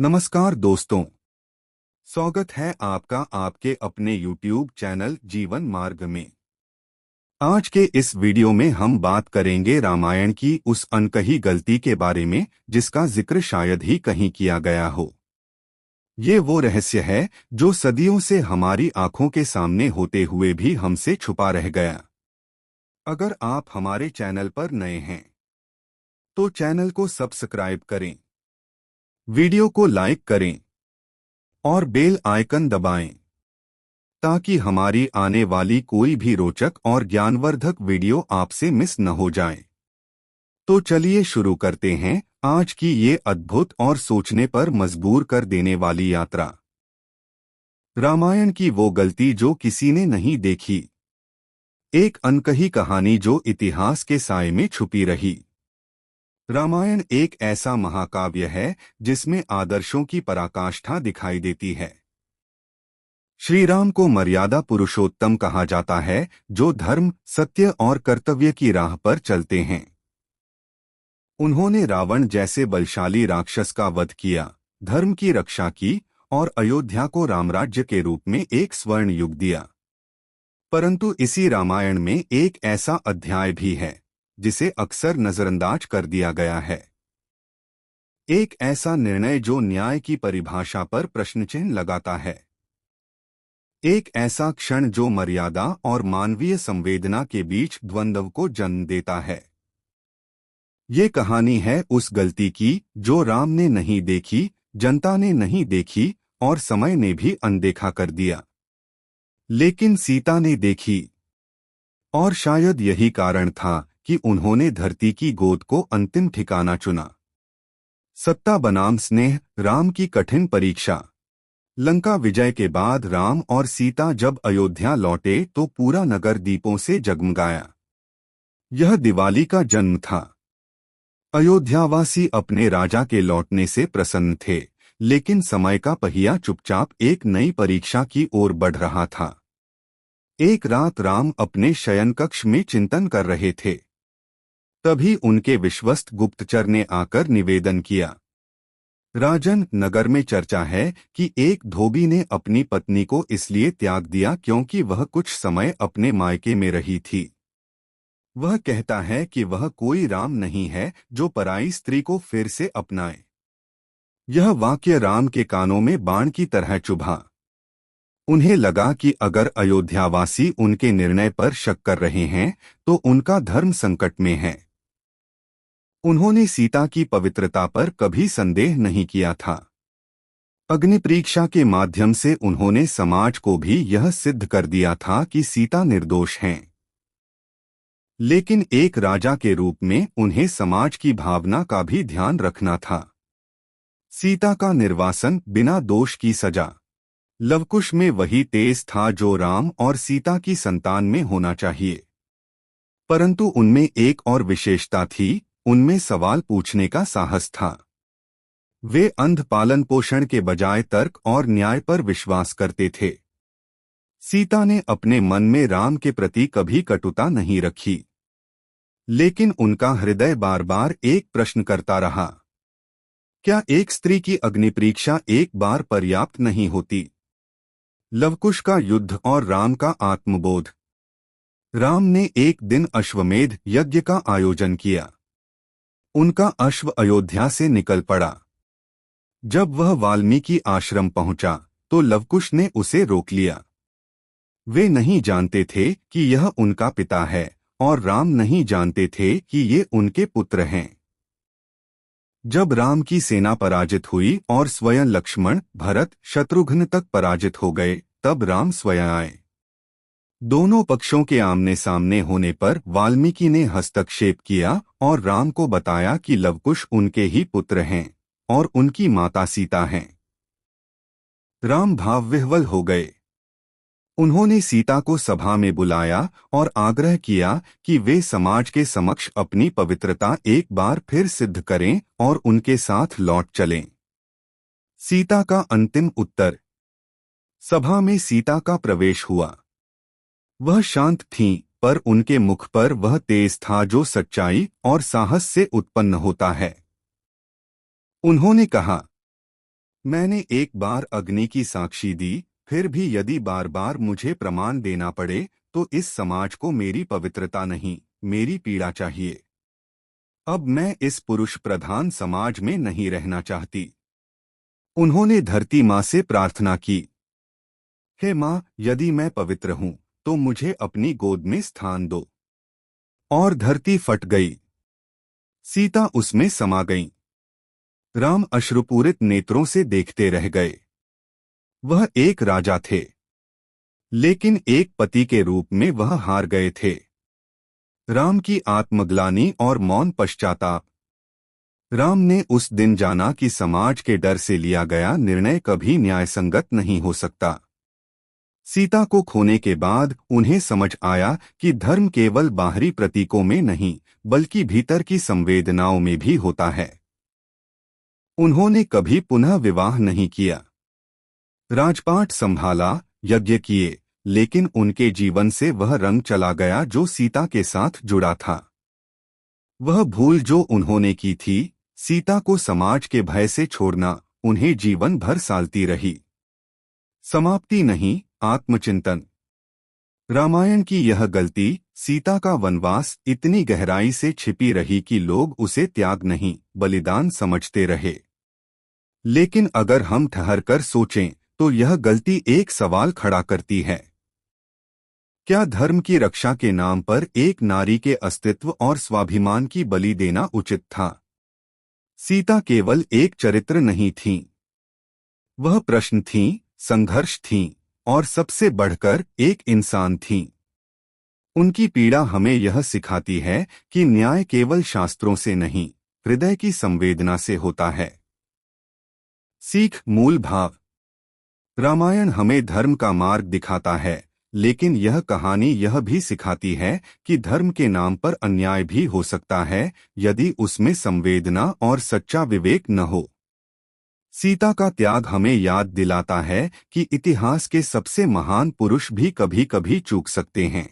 नमस्कार दोस्तों, स्वागत है आपका आपके अपने YouTube चैनल जीवन मार्ग में। आज के इस वीडियो में हम बात करेंगे रामायण की उस अनकही गलती के बारे में जिसका जिक्र शायद ही कहीं किया गया हो। ये वो रहस्य है जो सदियों से हमारी आंखों के सामने होते हुए भी हमसे छुपा रह गया। अगर आप हमारे चैनल पर नए हैं तो चैनल को सब्सक्राइब करें, वीडियो को लाइक करें और बेल आइकन दबाएं ताकि हमारी आने वाली कोई भी रोचक और ज्ञानवर्धक वीडियो आपसे मिस न हो जाए। तो चलिए शुरू करते हैं आज की ये अद्भुत और सोचने पर मजबूर कर देने वाली यात्रा। रामायण की वो गलती जो किसी ने नहीं देखी, एक अनकही कहानी जो इतिहास के साए में छुपी रही। रामायण एक ऐसा महाकाव्य है जिसमें आदर्शों की पराकाष्ठा दिखाई देती है। श्री राम को मर्यादा पुरुषोत्तम कहा जाता है, जो धर्म, सत्य और कर्तव्य की राह पर चलते हैं। उन्होंने रावण जैसे बलशाली राक्षस का वध किया, धर्म की रक्षा की और अयोध्या को रामराज्य के रूप में एक स्वर्ण युग दिया। परंतु इसी रामायण में एक ऐसा अध्याय भी है जिसे अक्सर नजरअंदाज कर दिया गया है। एक ऐसा निर्णय जो न्याय की परिभाषा पर प्रश्नचिन्ह लगाता है। एक ऐसा क्षण जो मर्यादा और मानवीय संवेदना के बीच द्वंद्व को जन्म देता है। ये कहानी है उस गलती की जो राम ने नहीं देखी, जनता ने नहीं देखी और समय ने भी अनदेखा कर दिया। लेकिन सीता ने देखी, और शायद यही कारण था कि उन्होंने धरती की गोद को अंतिम ठिकाना चुना। सत्ता बनाम स्नेह, राम की कठिन परीक्षा। लंका विजय के बाद राम और सीता जब अयोध्या लौटे तो पूरा नगर दीपों से जगमगाया। यह दिवाली का जन्म था। अयोध्यावासी अपने राजा के लौटने से प्रसन्न थे, लेकिन समय का पहिया चुपचाप एक नई परीक्षा की ओर बढ़ रहा था। एक रात राम अपने शयन कक्ष में चिंतन कर रहे थे। तभी उनके विश्वस्त गुप्तचर ने आकर निवेदन किया, राजन, नगर में चर्चा है कि एक धोबी ने अपनी पत्नी को इसलिए त्याग दिया क्योंकि वह कुछ समय अपने मायके में रही थी। वह कहता है कि वह कोई राम नहीं है जो पराई स्त्री को फिर से अपनाए। यह वाक्य राम के कानों में बाण की तरह चुभा। उन्हें लगा कि अगर अयोध्यावासी उनके निर्णय पर शक कर रहे हैं तो उनका धर्म संकट में है। उन्होंने सीता की पवित्रता पर कभी संदेह नहीं किया था। अग्निपरीक्षा के माध्यम से उन्होंने समाज को भी यह सिद्ध कर दिया था कि सीता निर्दोष हैं। लेकिन एक राजा के रूप में उन्हें समाज की भावना का भी ध्यान रखना था। सीता का निर्वासन, बिना दोष की सजा। लवकुश में वही तेज था जो राम और सीता की संतान में होना चाहिए। परंतु उनमें एक और विशेषता थी, उनमें सवाल पूछने का साहस था। वे अंध पालन पोषण के बजाय तर्क और न्याय पर विश्वास करते थे। सीता ने अपने मन में राम के प्रति कभी कटुता नहीं रखी, लेकिन उनका हृदय बार बार एक प्रश्न करता रहा, क्या एक स्त्री की अग्निपरीक्षा एक बार पर्याप्त नहीं होती? लवकुश का युद्ध और राम का आत्मबोध। राम ने एक दिन अश्वमेध यज्ञ का आयोजन किया। उनका अश्व अयोध्या से निकल पड़ा। जब वह वाल्मीकि आश्रम पहुंचा तो लवकुश ने उसे रोक लिया। वे नहीं जानते थे कि यह उनका पिता है और राम नहीं जानते थे कि ये उनके पुत्र हैं। जब राम की सेना पराजित हुई और स्वयं लक्ष्मण, भरत, शत्रुघ्न तक पराजित हो गए, तब राम स्वयं आए। दोनों पक्षों के आमने सामने होने पर वाल्मीकि ने हस्तक्षेप किया और राम को बताया कि लवकुश उनके ही पुत्र हैं और उनकी माता सीता हैं। राम भावविह्वल हो गए। उन्होंने सीता को सभा में बुलाया और आग्रह किया कि वे समाज के समक्ष अपनी पवित्रता एक बार फिर सिद्ध करें और उनके साथ लौट चलें। सीता का अंतिम उत्तर। सभा में सीता का प्रवेश हुआ। वह शांत थीं, पर उनके मुख पर वह तेज था जो सच्चाई और साहस से उत्पन्न होता है। उन्होंने कहा, मैंने एक बार अग्नि की साक्षी दी, फिर भी यदि बार बार मुझे प्रमाण देना पड़े तो इस समाज को मेरी पवित्रता नहीं, मेरी पीड़ा चाहिए। अब मैं इस पुरुष प्रधान समाज में नहीं रहना चाहती। उन्होंने धरती माँ से प्रार्थना की, हे माँ, यदि मैं पवित्र हूँ तो मुझे अपनी गोद में स्थान दो। और धरती फट गई, सीता उसमें समा गईं। राम अश्रुपूरित नेत्रों से देखते रह गए। वह एक राजा थे, लेकिन एक पति के रूप में वह हार गए थे। राम की आत्मग्लानि और मौन पश्चाताप। राम ने उस दिन जाना कि समाज के डर से लिया गया निर्णय कभी न्यायसंगत नहीं हो सकता। सीता को खोने के बाद उन्हें समझ आया कि धर्म केवल बाहरी प्रतीकों में नहीं, बल्कि भीतर की संवेदनाओं में भी होता है। उन्होंने कभी पुनः विवाह नहीं किया, राजपाट संभाला, यज्ञ किए, लेकिन उनके जीवन से वह रंग चला गया जो सीता के साथ जुड़ा था। वह भूल जो उन्होंने की थी, सीता को समाज के भय से छोड़ना, उन्हें जीवन भर सालती रही। समाप्ति नहीं, आत्मचिंतन। रामायण की यह गलती, सीता का वनवास, इतनी गहराई से छिपी रही कि लोग उसे त्याग नहीं, बलिदान समझते रहे। लेकिन अगर हम ठहरकर सोचें तो यह गलती एक सवाल खड़ा करती है। क्या धर्म की रक्षा के नाम पर एक नारी के अस्तित्व और स्वाभिमान की बलि देना उचित था? सीता केवल एक चरित्र नहीं थीं। वह प्रश्न थीं, संघर्ष थीं, और सबसे बढ़कर एक इंसान थीं। उनकी पीड़ा हमें यह सिखाती है कि न्याय केवल शास्त्रों से नहीं, हृदय की संवेदना से होता है। सीख, मूल भाव। रामायण हमें धर्म का मार्ग दिखाता है, लेकिन यह कहानी यह भी सिखाती है कि धर्म के नाम पर अन्याय भी हो सकता है, यदि उसमें संवेदना और सच्चा विवेक न हो। सीता का त्याग हमें याद दिलाता है कि इतिहास के सबसे महान पुरुष भी कभी कभी चूक सकते हैं।